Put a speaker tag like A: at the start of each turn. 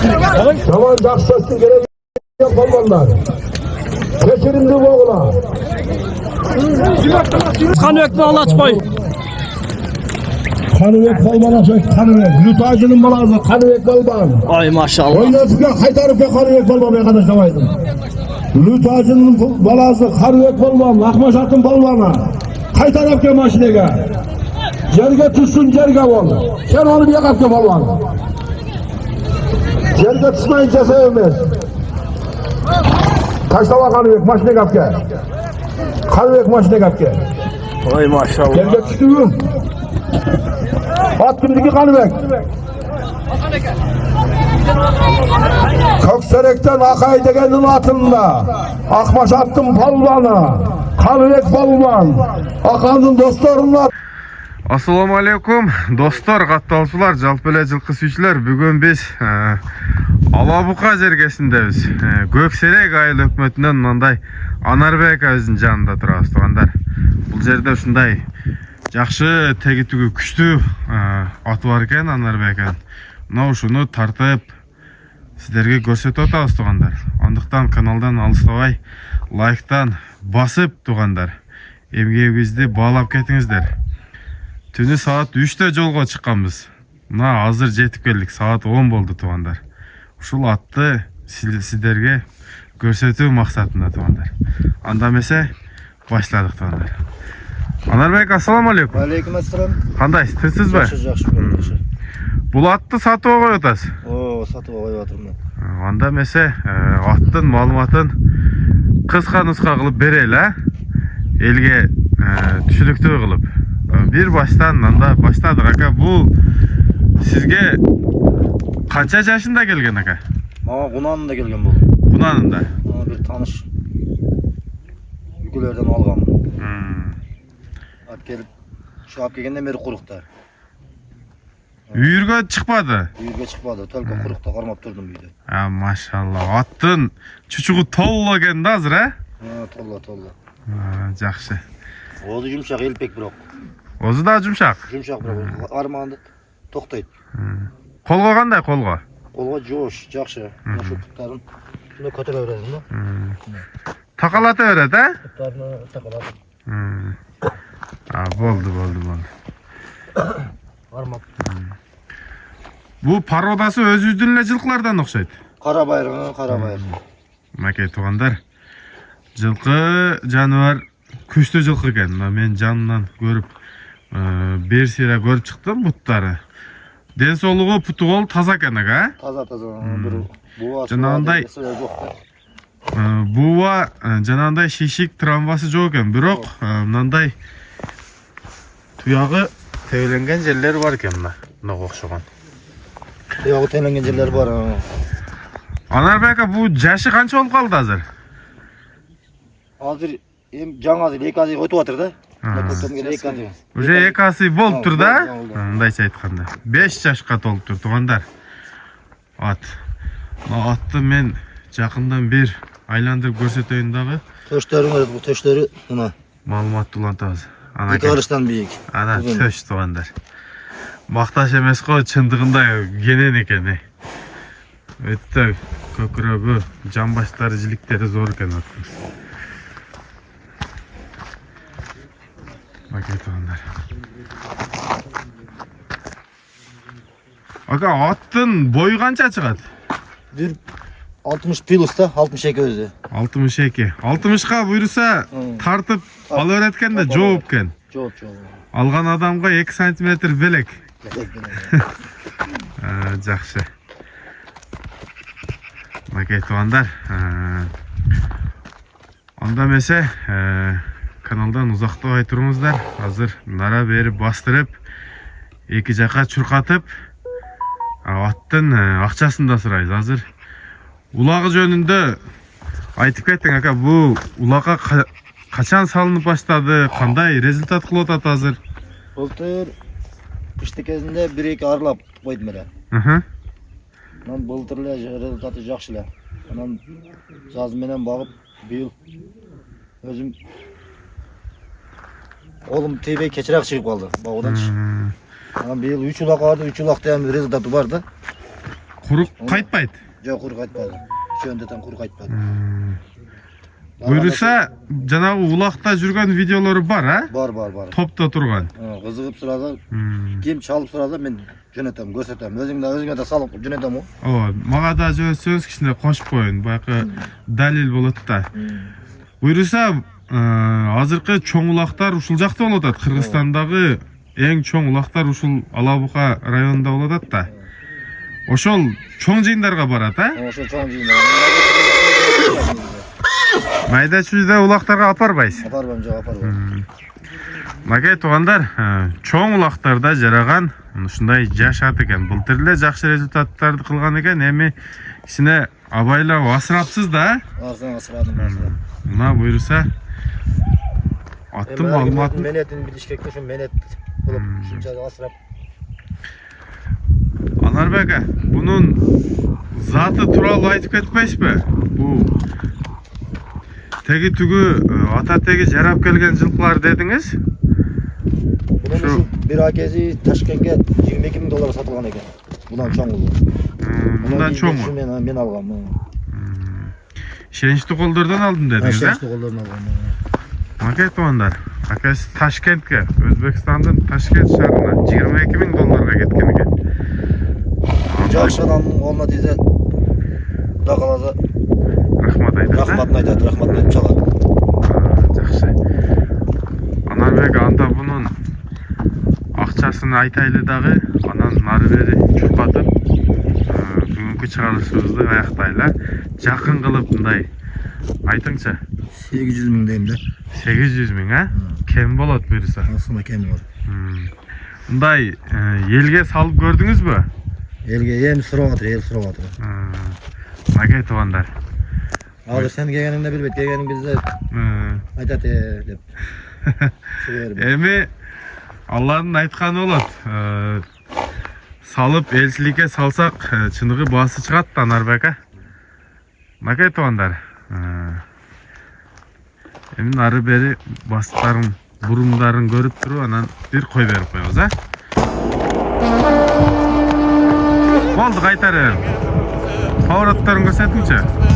A: Tamam Jakşas'ın gereği yok balvanlar. Geçirimli boğula.
B: Kanıvek bağlı açmayın.
A: Kanıvek balvan açmayın. Kanıvek. Lütacının balası. Kanıvek balvan.
B: Ay maşallah.
A: Oynasıya kaytarıp ya kanıvek balvan arkadaşlar aydın. Lütacının balası. Kanıvek balvan. Akmaşatın balvana. Kaytarıp ya maşinege. Cerge tutsun cerge ol. Sen onu bir yakap ya balvan. Cerge tutmayınca sevmez. Taşlava kanıvek maşine kapke. Kanıvek maşine kapke.
B: Ay maşallah.
A: Cerge tutsun. At kimdiki kanıvek. Kökserekten Akay degenin atında. Akmaş attım palvana. Kanıvek balvan. Akanın dostlarına.
C: Assalamu alaikum dostlar, qattалушылар, жалпы эле жылкы сүйүүчүлөр. Бүгүн биз Алабука жергесиндебиз. Көксерек айыл өкмөтүнөн мындай Анарбек абиздин жанында турабыз туугандар. Бул жерде ушундай жакшы тегитиги күчтүү аты бар экен Анарбек. Мына ушуну тартып сиздерге көрсөтүп атабыз туугандар. Андыктан каналдан алыстабай лайктан басып туугандар, эмгегибизди баалап кетиңиздер. Түнү саат 3-те жолго чыкканбыз. Мына азыр жетип келдик. Саат 10 болду туугандар. Ушул атты сиздерге көрсөтүү максатында туугандар. Анда эмесе башладык туугандар. Анарбек, ассаламу алейкум.
D: Алейкум ассалам.
C: Кандайсыз, тынчсызбы?
D: Жакшы.
C: Бул атты сатып коюп атасыз.
D: Сатып коюп атырмын.
C: Анда эмесе аттын маалыматын кыска нуска кылып берели, элге түшүнүктүү кылып. Bir baştan anda başladık aka. Bu sizge kaça yaşında gelgen aka?
D: Ama Kunan'da gelgen bu.
C: Kunan'ın da.
D: Bir tanış ülkelerden algam. At gelip şu ap gelgenden beri kurukta.
C: Uyurga çıkmadı.
D: Uyurga çıkmadı. Tölke kurukta karmap durdum uyda.
C: Ha maşallah. Attın çuçuğu tolla geldi hazır ha?
D: Tolla.
C: Жақсы.
D: Oğuz yumuşak el pek bırak.
C: Ozu da yumuşak.
D: Yumuşak bırak. Armağandı toktaydı.
C: Kolga qanday kolga?
D: Kolga joş, jakşı. Şu putların şunu kötü öğrendim da.
C: Takalata öğret ha?
D: Putlarını takaladım.
C: Ha, boldu.
D: Armağan.
C: Bu parodası öz yüzünle жылқылардан окшойт.
D: Karabayır.
C: Макей туугандар. Жылқы жаныбар күчтүү жылқы экен. Мен жанынан көрүп берсире көрүп чыктым буттары. Ден соолугу путугол таза экен ага.
D: Таза. Bir buva.
C: Жанагындай бува, жанагындай шишик травмасы жок экен. Бирок мындай туягы тебеленген жерлер бар экен мына окшогон.
D: Tuyağı тебеленген жерлер бар.
C: Анарбек, бу жашы канча болуп калды азыр?
D: Азыр жаңа 2 ай өтүп атыр да.
C: Уже 2 ай болуптур да? Мындайча айтканда 5 жашка толуптур туугандар. Атты мен жакындан бир айландырып көрсөтөйүн дагы.
D: Төштөрү бар, бул төштөрү мына.
C: Маалымат улантабыз.
D: 2 карыштан бийик.
C: Ана төш туугандар. Макташ эмес го, чындыгында кенен экен. Өтө көкүрөгү, жамбаштары, жиликтери зор экен аттын. Макетондар. Ага, аттын бою канча чыгат?
D: 60 плюс да, 62 өзү.
C: 62. 60ка буйруса тартып ала берет экен да, жооп экен.
D: Жооп.
C: Алган адамга 2 сантиметр белек. Жакшы. Макетондар. Анда эмесе каналдан узактабай туруңуздар. Азыр нара берип бастырып, эки жака чуркатып, аттын акчасын да сурайбыз. Азыр улагы жөнүндө айтып кеттиң ака. Бу улакка качан салынып баштады? Кандай результат кылып атат азыр?
D: Былтыр кышты кезинде 1-2 арылап койдум эле. Мен былтыр эле результаты жакшы эле. Анан жаз менен багып, быйыл өзүм Oğlum TV keçirek çıkıp kaldı. Bağdan çık. Ama bir 3 ulak vardı. 3 ulakta hem rezultatı vardı.
C: Quruq qaytpaydı.
D: Жоқ, құр қайтпады. Шөндетен құр қайтпады.
C: Buyursa janağı ulaqta жүрген videolары бар, ha?
D: Бар.
C: Topta turgan.
D: Қызығып сұрады, кем çalып сұрады, мен жөнетем, көрсетем. Өзіңе де салып жөнетем о.
C: Mağa da söz kişine qoşup koyun. Bayqı dalil болады da. Buyursa azırkı çoң ulaqtar ушул жакта болот ат. Кыргызстандагы эң çoң улактар ушул Алабука районунда болот ат да. Ошол çoң жыйындарга барат, ha?
D: Ошо чоң жыйында.
C: Майда чүйдө улактарга апарбайсыз.
D: Апарбам, жоқ апарбам.
C: Макай тугандар, çoң улактарда жараган ушундай жашат экен. Былтыр эле жакшы результаттарды кылган экен. Эми кичине абайлап асырапсыз да?
D: Асырадым.
C: Мына буйруса аттым маалыматын
D: Менетин билишкек ошо менет кылып ушунча асырап.
C: Анарбек, bunun zatı тууралуу айтып кетпейсизби? Бу теги түгү ата теги жарап келген жылкылар дедиңиз.
D: Bunun bir akezi Taşkent'e $22.000 satılgan eken. Bundan çoğun oldu.
C: Bundan çoğun mu?
D: Ben algam.
C: Şençli kollardan aldın dediniz, ha?
D: Şençli kollardan algam.
C: Makay tuğanlar, akası Taşkent'e, Özbekistan'dan Taşkent şehrine $22.000 ketken eken.
D: Jakşadan olma dize dağaladı.
C: Rahmat aytadi.
D: Rahmatını aytып çalады.
C: Жақсы. Анарбек анда bunun акчасын айтайлы дагы, анан нары бери чуркатып, бүгүнкү чыгарышыбызды аяктайлы. Жакын кылып мындай айтыңчы.
D: 800 ming дейм да.
C: 800 ming, ha? Kem болот буюрса.
D: Асына кем бар.
C: Мындай элге салып көрдүңүзбү?
D: Elge ел сурап атыр.
C: Макай тугандар.
D: Азыр сен келгениңде билбейт, келгениң билсе айтат деп.
C: Эми Алланын айтканы болот. Салып элчиликке салсак, чыныгы баасы чыгат да Анарбек, а? Макай тугандар. Эми нары бери бастарын, бурундарын көрүп туруп, анан бир кой берип коебуз, а? Болду, кайтарып. Повороттарын көрсөтүңчү.